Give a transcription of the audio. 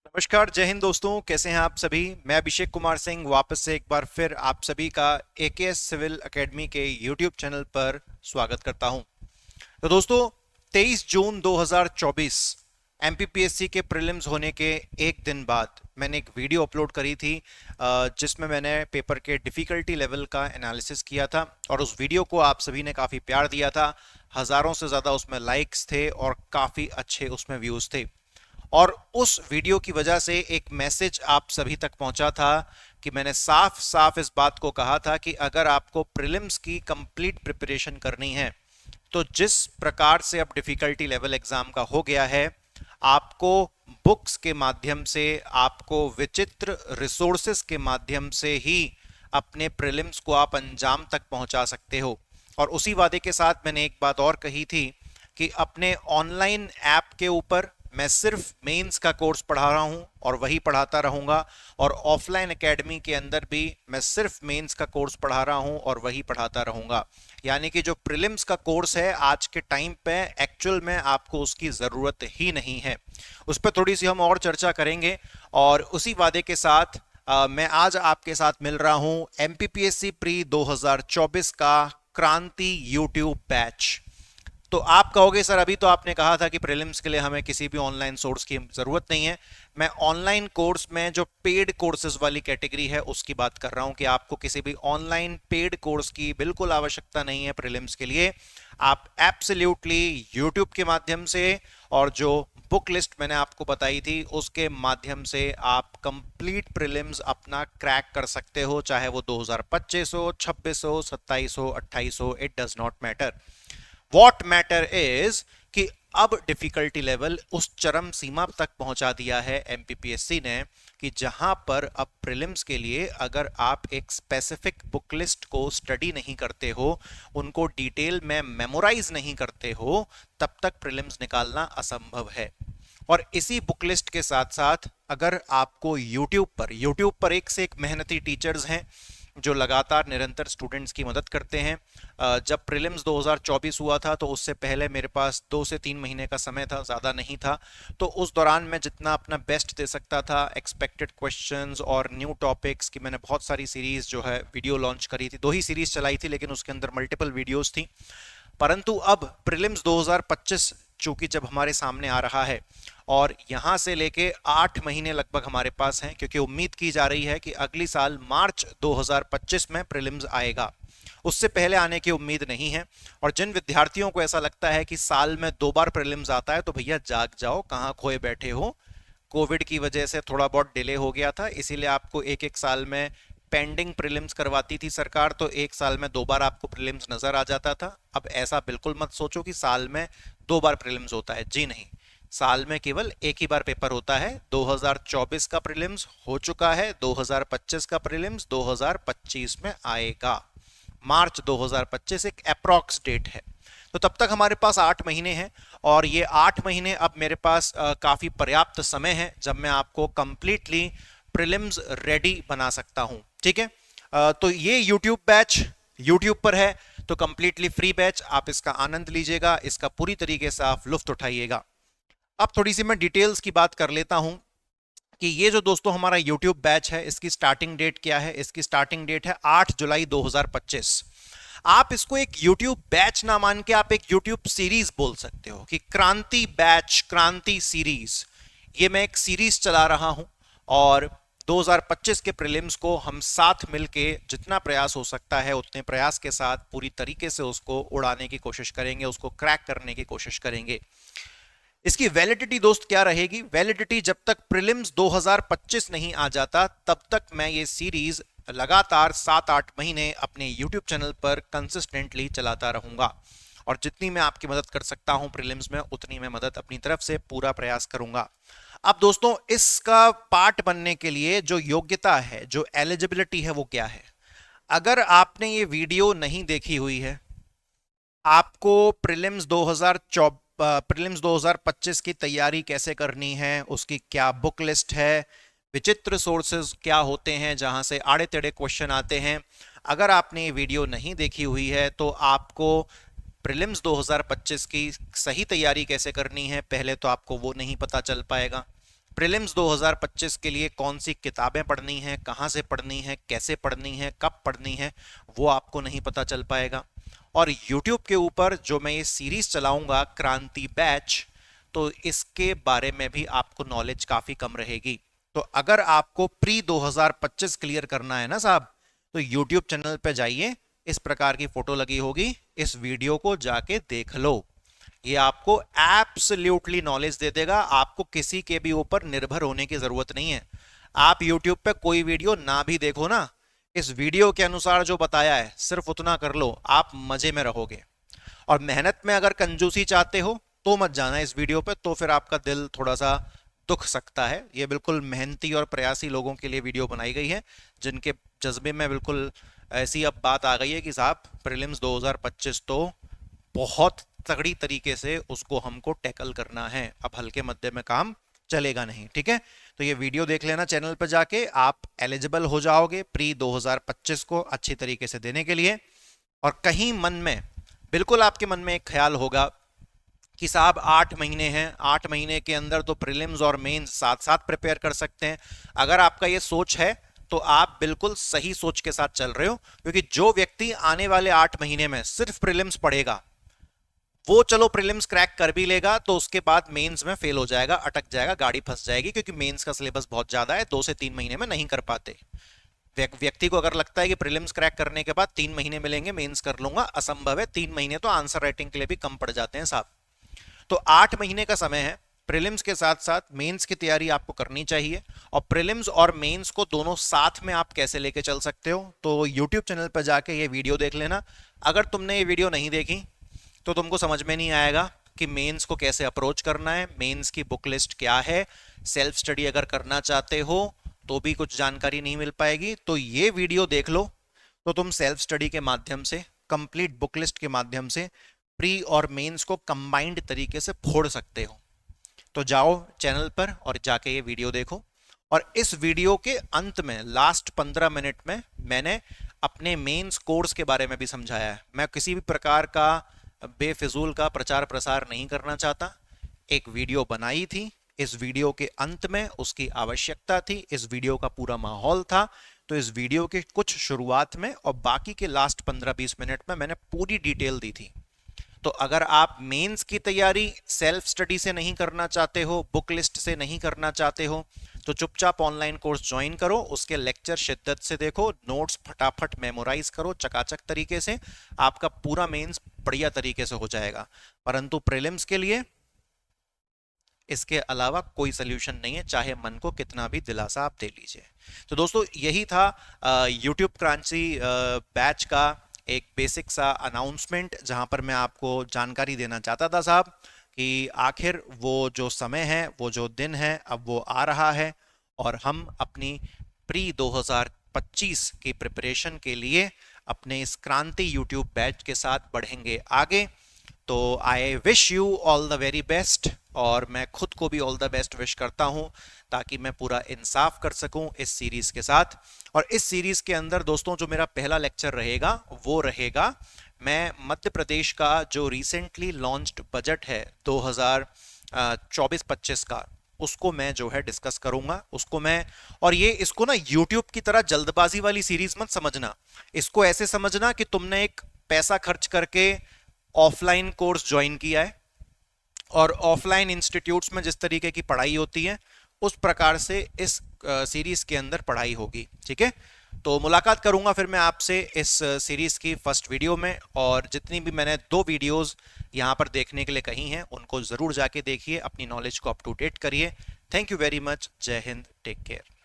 नमस्कार, जय हिंद दोस्तों। कैसे हैं आप सभी। मैं अभिषेक कुमार सिंह वापस से एक बार फिर आप सभी का एकेएस सिविल एकेडमी के यूट्यूब चैनल पर स्वागत करता हूं। तो दोस्तों, 23 जून 2024 एमपीपीएससी के प्रीलिम्स होने के एक दिन बाद मैंने एक वीडियो अपलोड करी थी, जिसमें मैंने पेपर के डिफ़िकल्टी लेवल का एनालिसिस किया था और उस वीडियो को आप सभी ने काफ़ी प्यार दिया था। हज़ारों से ज़्यादा उसमें लाइक्स थे और काफ़ी अच्छे उसमें व्यूज़ थे। और उस वीडियो की वजह से एक मैसेज आप सभी तक पहुंचा था कि मैंने साफ साफ इस बात को कहा था कि अगर आपको प्रीलिम्स की कंप्लीट प्रिपरेशन करनी है तो जिस प्रकार से अब डिफिकल्टी लेवल एग्जाम का हो गया है, आपको बुक्स के माध्यम से, आपको विचित्र रिसोर्सेस के माध्यम से ही अपने प्रीलिम्स को आप अंजाम तक पहुंचा सकते हो। और उसी वादे के साथ मैंने एक बात और कही थी कि अपने ऑनलाइन ऐप के ऊपर मैं सिर्फ मेंस का कोर्स पढ़ा रहा हूं और वही पढ़ाता रहूंगा, और ऑफलाइन एकेडमी के अंदर भी मैं सिर्फ मेंस का कोर्स पढ़ा रहा हूं और वही पढ़ाता रहूंगा। यानी कि जो प्रीलिम्स का कोर्स है आज के टाइम पे एक्चुअल में आपको उसकी ज़रूरत ही नहीं है। उस पर थोड़ी सी हम और चर्चा करेंगे। और उसी वादे के साथ मैं आज आपके साथ मिल रहा हूं एमपीपीएससी प्री 2024 का क्रांति यूट्यूब बैच। तो आप कहोगे सर, अभी तो आपने कहा था कि प्रीलिम्स के लिए हमें किसी भी ऑनलाइन सोर्स की ज़रूरत नहीं है। मैं ऑनलाइन कोर्स में जो पेड कोर्सेज वाली कैटेगरी है उसकी बात कर रहा हूं कि आपको किसी भी ऑनलाइन पेड कोर्स की बिल्कुल आवश्यकता नहीं है प्रीलिम्स के लिए। आप एब्सोल्युटली यूट्यूब के माध्यम से और जो बुक लिस्ट मैंने आपको बताई थी उसके माध्यम से आप कंप्लीट प्रीलिम्स अपना क्रैक कर सकते हो, चाहे वो 2025 हो, 26 हो, 27 हो, 28 हो, it does not matter. What matter is कि अब डिफिकल्टी लेवल उस चरम सीमा तक पहुंचा दिया है एमपीपीएससी ने कि जहां पर अब प्रीलिम्स के लिए अगर आप एक स्पेसिफिक बुक लिस्ट को स्टडी नहीं करते हो, उनको डिटेल में मेमोराइज नहीं करते हो, तब तक प्रीलिम्स निकालना असंभव है। और इसी बुक लिस्ट के साथ साथ अगर आपको यूट्यूब पर एक से एक मेहनती टीचर्स हैं जो लगातार निरंतर स्टूडेंट्स की मदद करते हैं। जब प्रीलिम्स 2024 हुआ था तो उससे पहले मेरे पास 2 से 3 महीने का समय था, ज़्यादा नहीं था। तो उस दौरान मैं जितना अपना बेस्ट दे सकता था, एक्सपेक्टेड क्वेश्चंस और न्यू टॉपिक्स की मैंने बहुत सारी सीरीज़ जो है वीडियो लॉन्च करी थी। 2 ही सीरीज़ चलाई थी लेकिन उसके अंदर मल्टीपल वीडियोज़ थी। परंतु अब प्रीलिम्स 2025 चूंकि जब हमारे सामने आ रहा है और यहां से लेके 8 महीने लगभग हमारे पास हैं, क्योंकि उम्मीद की जा रही है कि अगली साल मार्च 2025 में प्रीलिम्स आएगा, उससे पहले आने की उम्मीद नहीं है। और जिन विद्यार्थियों को ऐसा लगता है कि साल में 2 बार प्रीलिम्स आता है तो भैया जाग जाओ, कहां खोए बैठे हो। कोविड की वजह से थोड़ा बहुत डिले हो गया था, इसीलिए आपको एक एक साल में पेंडिंग प्रीलिम्स करवाती थी सरकार, तो एक साल में 2 बार आपको प्रीलिम्स नजर आ जाता था। अब ऐसा बिल्कुल मत सोचो कि साल में 2 बार प्रीलिम्स होता है, जी नहीं। साल में केवल एक ही बार पेपर होता है। 2024 का प्रीलिम्स हो चुका है, 2025 का प्रीलिम्स 2025 में आएगा। मार्च 2025 एक अप्रॉक्स डेट है। तो तब तक हमारे पास 8 महीने हैं और ये 8 महीने अब मेरे पास काफ़ी पर्याप्त समय है जब मैं आपको कंप्लीटली प्रीलिम्स रेडी बना सकता हूं। ठीक है। तो ये यूट्यूब बैच यूट्यूब पर है, तो कंप्लीटली फ्री बैच, आप इसका आनंद लीजिएगा, इसका पूरी तरीके से आप लुफ्त उठाइएगा। अब थोड़ी सी मैं डिटेल्स की बात कर लेता हूं कि ये जो दोस्तों हमारा YouTube बैच है इसकी स्टार्टिंग डेट क्या है। इसकी स्टार्टिंग डेट है 8 जुलाई 2025। आप इसको एक YouTube बैच ना मान के आप एक YouTube सीरीज बोल सकते हो कि क्रांति बैच, क्रांति सीरीज। ये मैं एक सीरीज चला रहा हूं और 2025 के प्रीलिम्स को हम साथ मिलके जितना प्रयास हो सकता है उतने प्रयास के साथ पूरी तरीके से उसको उड़ाने की कोशिश करेंगे, उसको क्रैक करने की कोशिश करेंगे। इसकी वैलिडिटी दोस्त क्या रहेगी? वैलिडिटी जब तक प्रीलिम्स 2025 नहीं आ जाता तब तक मैं ये सीरीज लगातार 7-8 महीने अपने YouTube चैनल पर कंसिस्टेंटली चलाता रहूंगा और जितनी मैं आपकी मदद कर सकता हूं प्रीलिम्स में उतनी मैं मदद अपनी तरफ से पूरा प्रयास करूंगा। अब दोस्तों, इसका पार्ट बनने के लिए जो योग्यता है, जो एलिजिबिलिटी है, वो क्या है? अगर आपने ये वीडियो नहीं देखी हुई है, आपको प्रीलिम्स 2025 की तैयारी कैसे करनी है, उसकी क्या बुक लिस्ट है, विचित्र सोर्सेज क्या होते हैं जहां से आड़े टेढ़े क्वेश्चन आते हैं, अगर आपने ये वीडियो नहीं देखी हुई है तो आपको प्रीलिम्स 2025 की सही तैयारी कैसे करनी है पहले तो आपको वो नहीं पता चल पाएगा। प्रीलिम्स 2025 के लिए कौन सी किताबें पढ़नी है, कहाँ से पढ़नी है, कैसे पढ़नी है, कब पढ़नी है, वो आपको नहीं पता चल पाएगा। और YouTube के ऊपर जो मैं ये सीरीज चलाऊंगा क्रांति बैच, तो इसके बारे में भी आपको नॉलेज काफी कम रहेगी। तो अगर आपको प्री 2025 क्लियर करना है ना साहब, तो YouTube चैनल पे जाइए, इस प्रकार की फोटो लगी होगी, इस वीडियो को जाके देख लो। ये आपको एब्सोल्युटली नॉलेज दे देगा, आपको किसी के भी ऊपर निर्भर होने की जरूरत नहीं है। आप YouTube पे कोई वीडियो ना भी देखो ना, इस वीडियो के अनुसार जो बताया है सिर्फ उतना कर लो, आप मजे में रहोगे। और मेहनत में अगर कंजूसी चाहते हो तो मत जाना इस वीडियो पे, तो फिर आपका दिल थोड़ा सा दुख सकता है। ये बिल्कुल मेहनती और प्रयासी लोगों के लिए वीडियो बनाई गई है, जिनके जज्बे में बिल्कुल ऐसी अब बात आ गई है कि साहब प्रीलिम्स 2025 तो बहुत तगड़ी तरीके से उसको हमको टैकल करना है, अब हल्के मध्य में काम चलेगा नहीं। ठीक है, तो ये वीडियो देख लेना चैनल पर जाके, आप एलिजिबल हो जाओगे प्री 2025 को अच्छी तरीके से देने के लिए। और कहीं मन में, बिल्कुल आपके मन में एक ख्याल होगा कि साहब 8 महीने हैं, 8 महीने के अंदर तो प्रीलिम्स और मेंस साथ साथ प्रिपेयर कर सकते हैं। अगर आपका ये सोच है तो आप बिल्कुल सही सोच के साथ चल रहे हो, क्योंकि जो व्यक्ति आने वाले 8 महीने में सिर्फ प्रीलिम्स पढ़ेगा, वो चलो प्रीलिम्स क्रैक कर भी लेगा तो उसके बाद मेंस में फेल हो जाएगा, अटक जाएगा, गाड़ी फंस जाएगी, क्योंकि मेंस का सिलेबस बहुत ज्यादा है, 2 से 3 महीने में नहीं कर पाते। व्यक्ति को अगर लगता है कि प्रीलिम्स क्रैक करने के बाद 3 महीने मिलेंगे, मेंस कर लूंगा, असंभव है। 3 महीने तो आंसर राइटिंग के लिए भी कम पड़ जाते हैं साहब। तो 8 महीने का समय है, प्रीलिम्स के साथ साथ मेंस की तैयारी आपको करनी चाहिए। और प्रीलिम्स और मेंस को दोनों साथ में आप कैसे लेके चल सकते हो, तो यूट्यूब चैनल पर जाके ये वीडियो देख लेना। अगर तुमने ये वीडियो नहीं देखी तो तुमको समझ में नहीं आएगा कि मेंस को कैसे अप्रोच करना है, मेंस की बुक लिस्ट क्या है। सेल्फ स्टडी अगर करना चाहते हो तो भी कुछ जानकारी नहीं मिल पाएगी, तो ये वीडियो देख लो, तो तुम सेल्फ स्टडी के माध्यम से, कंप्लीट बुक लिस्ट के माध्यम से प्री और मेंस को कंबाइंड तरीके से फोड़ सकते हो। तो जाओ चैनल पर और जाके ये वीडियो देखो। और इस वीडियो के अंत में लास्ट 15 मिनट में मैंने अपने मेंस कोर्स के बारे में भी समझाया है। मैं किसी भी प्रकार का बेफिजूल का प्रचार प्रसार नहीं करना चाहता। एक वीडियो बनाई थी, इस वीडियो के अंत में उसकी आवश्यकता थी, इस वीडियो का पूरा माहौल था, तो इस वीडियो के कुछ शुरुआत में और बाकी के लास्ट 15-20 मिनट में मैंने पूरी डिटेल दी थी। तो अगर आप मेंस की तैयारी सेल्फ स्टडी से नहीं करना चाहते हो, बुक लिस्ट से नहीं करना चाहते हो, तो चुपचाप ऑनलाइन कोर्स ज्वाइन करो, उसके लेक्चर शिद्दत से देखो, नोट्स फटाफट मेमोराइज करो चकाचक तरीके से, आपका पूरा मेंस बढ़िया तरीके से हो जाएगा। परंतु प्रीलिम्स के लिए इसके अलावा कोई सोल्यूशन नहीं है, चाहे मन को कितना भी दिलासा आप दे लीजिए। तो दोस्तों यही था यूट्यूब क्रांति बैच का एक बेसिक सा अनाउंसमेंट, जहां पर मैं आपको जानकारी देना चाहता था साहब कि आखिर वो जो समय है, वो जो दिन है, अब वो आ रहा है और हम अपनी प्री 2025 की प्रिपरेशन के लिए अपने इस क्रांति यूट्यूब बैच के साथ बढ़ेंगे आगे। तो I wish you all the very best, और मैं खुद को भी ऑल द बेस्ट विश करता हूं, ताकि मैं पूरा इंसाफ कर सकूं इस सीरीज के साथ। और इस सीरीज के अंदर दोस्तों जो मेरा पहला लेक्चर रहेगा वो रहेगा, मैं मध्य प्रदेश का जो रिसेंटली लॉन्च्ड बजट है 2024-25 का, उसको मैं जो है डिस्कस करूंगा। उसको मैं, और ये इसको ना यूट्यूब की तरह जल्दबाजी वाली सीरीज मत समझना, इसको ऐसे समझना कि तुमने एक पैसा खर्च करके ऑफलाइन कोर्स ज्वाइन किया है और ऑफलाइन इंस्टीट्यूट्स में जिस तरीके की पढ़ाई होती है उस प्रकार से इस सीरीज के अंदर पढ़ाई होगी। ठीक है, तो मुलाकात करूंगा फिर मैं आपसे इस सीरीज की फर्स्ट वीडियो में, और जितनी भी मैंने 2 वीडियोस यहां पर देखने के लिए कही हैं उनको जरूर जाके देखिए, अपनी नॉलेज को अप टू डेट करिए। थैंक यू वेरी मच, जय हिंद, टेक केयर।